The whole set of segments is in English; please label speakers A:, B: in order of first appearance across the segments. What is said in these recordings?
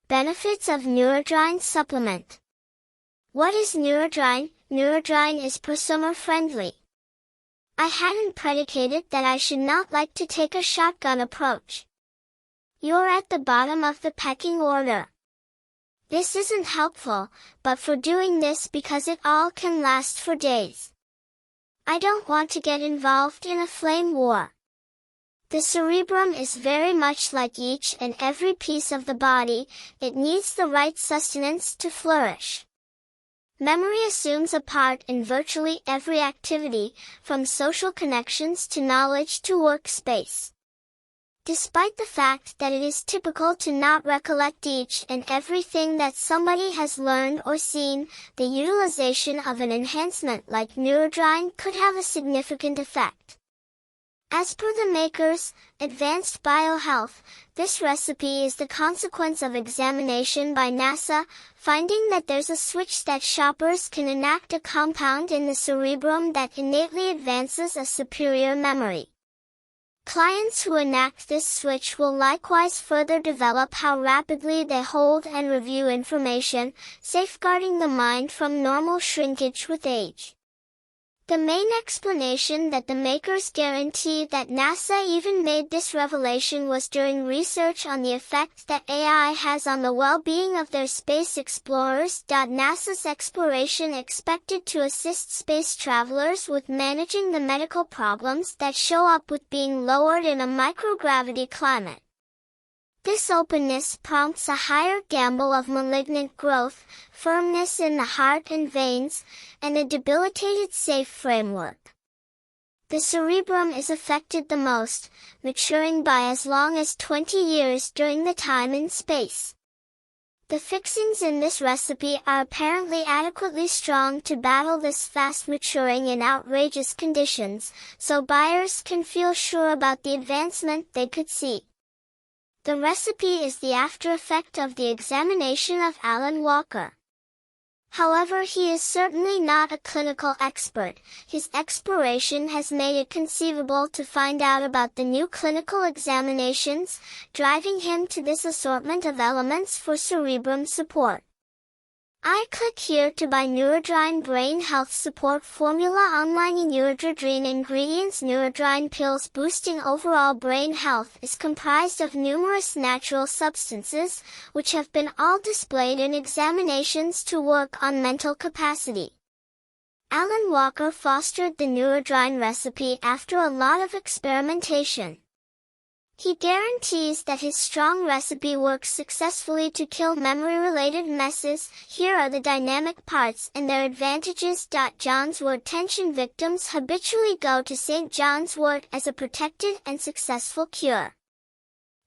A: Benefits of Neurodrine Supplement. What is Neurodrine? Neurodrine is prosumer-friendly. I hadn't predicated that I should not like to take a shotgun approach. You're at the bottom of the pecking order. This isn't helpful, but for doing this because it all can last for days. I don't want to get involved in a flame war. The cerebrum is very much like each and every piece of the body, it needs the right sustenance to flourish. Memory assumes a part in virtually every activity, from social connections to knowledge to workspace. Despite the fact that it is typical to not recollect each and everything that somebody has learned or seen, the utilization of an enhancement like Neurodrine could have a significant effect. As per the makers, Advanced Biohealth, this recipe is the consequence of examination by NASA, finding that there's a switch that shoppers can enact a compound in the cerebrum that innately advances a superior memory. Clients who enact this switch will likewise further develop how rapidly they hold and review information, safeguarding the mind from normal shrinkage with age. The main explanation that the makers guarantee that NASA even made this revelation was during research on the effect that AI has on the well-being of their space explorers. NASA's exploration expected to assist space travelers with managing the medical problems that show up with being lowered in a microgravity climate. This openness prompts a higher gamble of malignant growth, firmness in the heart and veins, and a debilitated safe framework. The cerebrum is affected the most, maturing by as long as 20 years during the time in space. The fixings in this recipe are apparently adequately strong to battle this fast maturing in outrageous conditions, so buyers can feel sure about the advancement they could see. The recipe is the after-effect of the examination of Alan Walker. However, he is certainly not a clinical expert. His exploration has made it conceivable to find out about the new clinical examinations, driving him to this assortment of elements for cerebrum support. I click here to buy Neurodrine Brain Health Support Formula online. Neurodrine Ingredients. Neurodrine pills boosting overall brain health is comprised of numerous natural substances, which have been all displayed in examinations to work on mental capacity. Alan Walker fostered the Neurodrine recipe after a lot of experimentation. He guarantees that his strong recipe works successfully to kill memory-related messes. Here are the dynamic parts and their advantages. John's wort tension victims habitually go to St. John's wort as a protected and successful cure.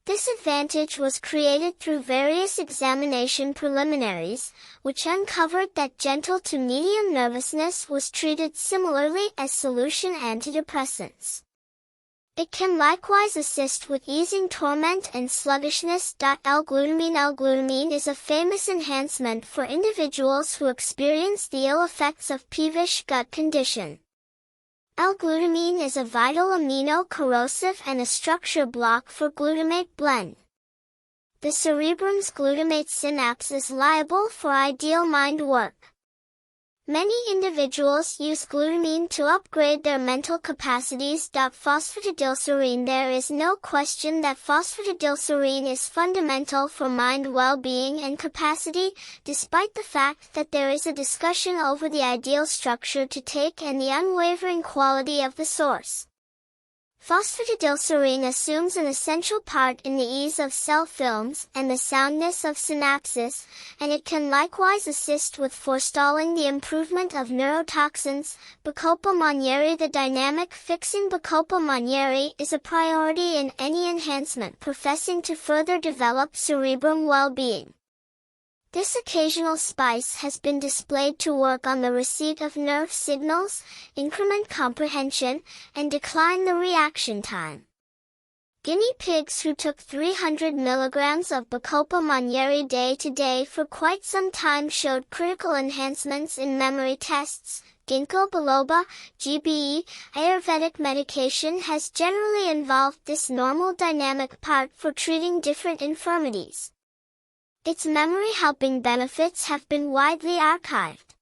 A: This advantage was created through various examination preliminaries, which uncovered that gentle to medium nervousness was treated similarly as solution antidepressants. It can likewise assist with easing torment and sluggishness. L-Glutamine. L-Glutamine is a famous enhancement for individuals who experience the ill effects of peevish gut condition. L-Glutamine is a vital amino corrosive and a structure block for glutamate blend. The cerebrum's glutamate synapse is liable for ideal mind work. Many individuals use glutamine to upgrade their mental capacities. Phosphatidylserine. There is no question that phosphatidylserine is fundamental for mind well-being and capacity, despite the fact that there is a discussion over the ideal structure to take and the unwavering quality of the source. Phosphatidylserine assumes an essential part in the ease of cell films and the soundness of synapses, and it can likewise assist with forestalling the improvement of neurotoxins. Bacopa Monnieri. The dynamic fixing Bacopa Monnieri is a priority in any enhancement professing to further develop cerebrum well-being. This occasional spice has been displayed to work on the receipt of nerve signals, increment comprehension, and decline the reaction time. Guinea pigs who took 300 milligrams of Bacopa Monnieri day to day for quite some time showed critical enhancements in memory tests. Ginkgo biloba, GBE, Ayurvedic medication has generally involved this normal dynamic part for treating different infirmities. Its memory-helping benefits have been widely archived.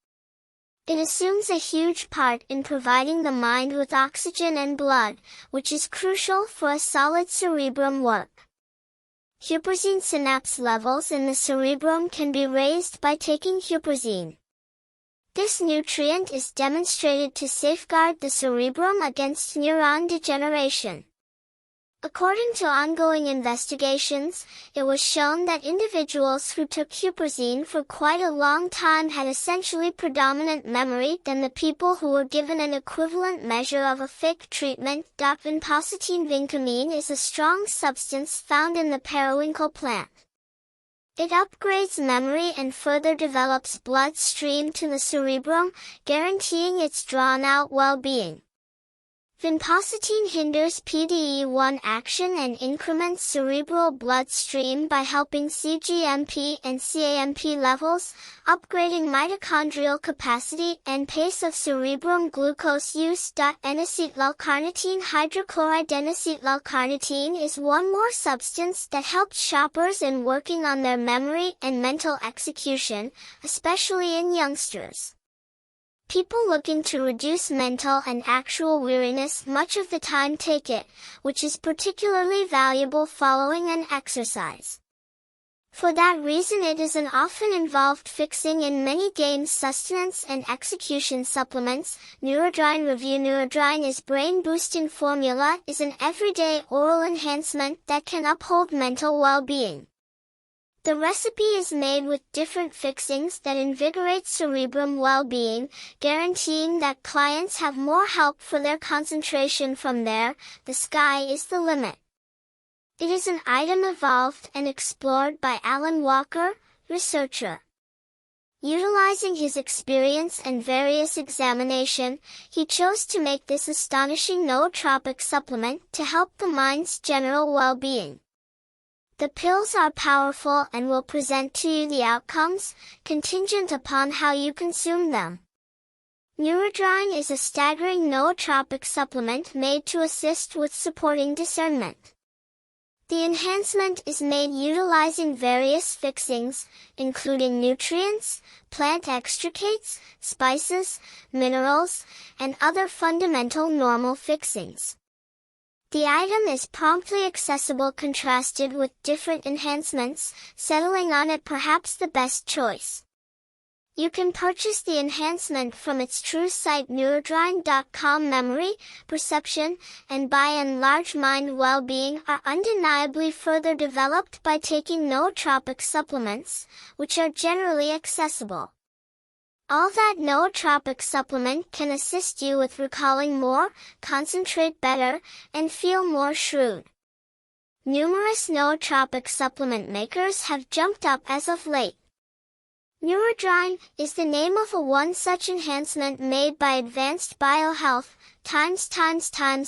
A: It assumes a huge part in providing the mind with oxygen and blood, which is crucial for a solid cerebrum work. Huperzine synapse levels in the cerebrum can be raised by taking huperzine. This nutrient is demonstrated to safeguard the cerebrum against neuron degeneration. According to ongoing investigations, it was shown that individuals who took huperzine for quite a long time had essentially predominant memory than the people who were given an equivalent measure of a fake treatment. Vinpocetine vincamine is a strong substance found in the periwinkle plant. It upgrades memory and further develops blood stream to the cerebrum, guaranteeing its drawn-out well-being. Vinpocetine hinders PDE1 action and increments cerebral bloodstream by helping cGMP and cAMP levels, upgrading mitochondrial capacity and pace of cerebrum glucose use. N-Acetyl-L-Carnitine Hydrochloride N-Acetyl-L-Carnitine is one more substance that helps shoppers in working on their memory and mental execution, especially in youngsters. People looking to reduce mental and actual weariness much of the time take it, which is particularly valuable following an exercise. For that reason it is an often involved fixing in many games sustenance and execution supplements. Neurodrine Review. Neurodrine is brain-boosting formula is an everyday oral enhancement that can uphold mental well-being. The recipe is made with different fixings that invigorate cerebrum well-being, guaranteeing that clients have more help for their concentration from there. The sky is the limit. It is an item evolved and explored by Alan Walker, researcher. Utilizing his experience and various examination, he chose to make this astonishing nootropic supplement to help the mind's general well-being. The pills are powerful and will present to you the outcomes, contingent upon how you consume them. Neurodrine is a staggering nootropic supplement made to assist with supporting discernment. The enhancement is made utilizing various fixings, including nutrients, plant extricates, spices, minerals, and other fundamental normal fixings. The item is promptly accessible contrasted with different enhancements, settling on it perhaps the best choice. You can purchase the enhancement from its true site neurodrine.com. Memory, perception, and by and large mind well-being are undeniably further developed by taking nootropic supplements, which are generally accessible. All that nootropic supplement can assist you with recalling more, concentrate better, and feel more shrewd. Numerous nootropic supplement makers have jumped up as of late. Neurodrine is the name of one such enhancement made by Advanced Biohealth.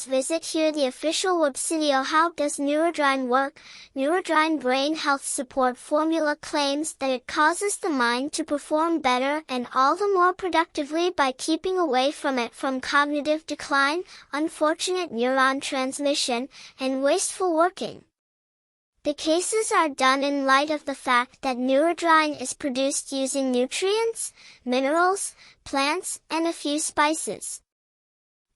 A: Visit here the official website. How does Neurodrine work? Neurodrine Brain Health Support Formula claims that it causes the mind to perform better and all the more productively by keeping away from cognitive decline, unfortunate neuron transmission, and wasteful working. The cases are done in light of the fact that Neurodrine is produced using nutrients, minerals, plants, and a few spices.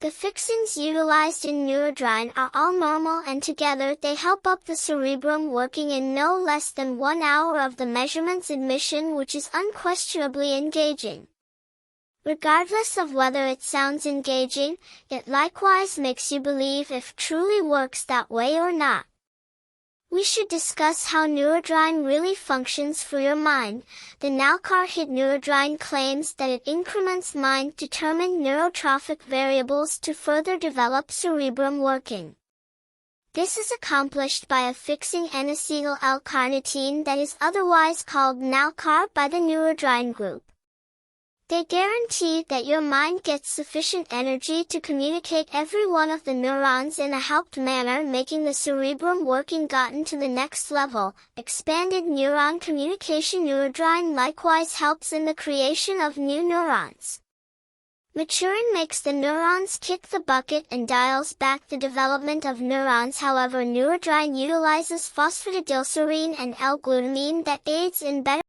A: The fixings utilized in Neurodrine are all normal and together they help up the cerebrum working in no less than 1 hour of the measurement's admission, which is unquestionably engaging. Regardless of whether it sounds engaging, it likewise makes you believe if truly works that way or not. We should discuss how Neurodrine really functions for your mind. The Nalcar hit Neurodrine claims that it increments mind-determined neurotrophic variables to further develop cerebrum working. This is accomplished by affixing N-Acetyl-L-Carnitine that is otherwise called Nalcar by the Neurodrine group. They guarantee that your mind gets sufficient energy to communicate every one of the neurons in a helped manner, making the cerebrum working gotten to the next level. Expanded neuron communication. Neurodrine likewise helps in the creation of new neurons. Maturing makes the neurons kick the bucket and dials back the development of neurons. However, Neurodrine utilizes phosphatidylserine and L-Glutamine that aids in better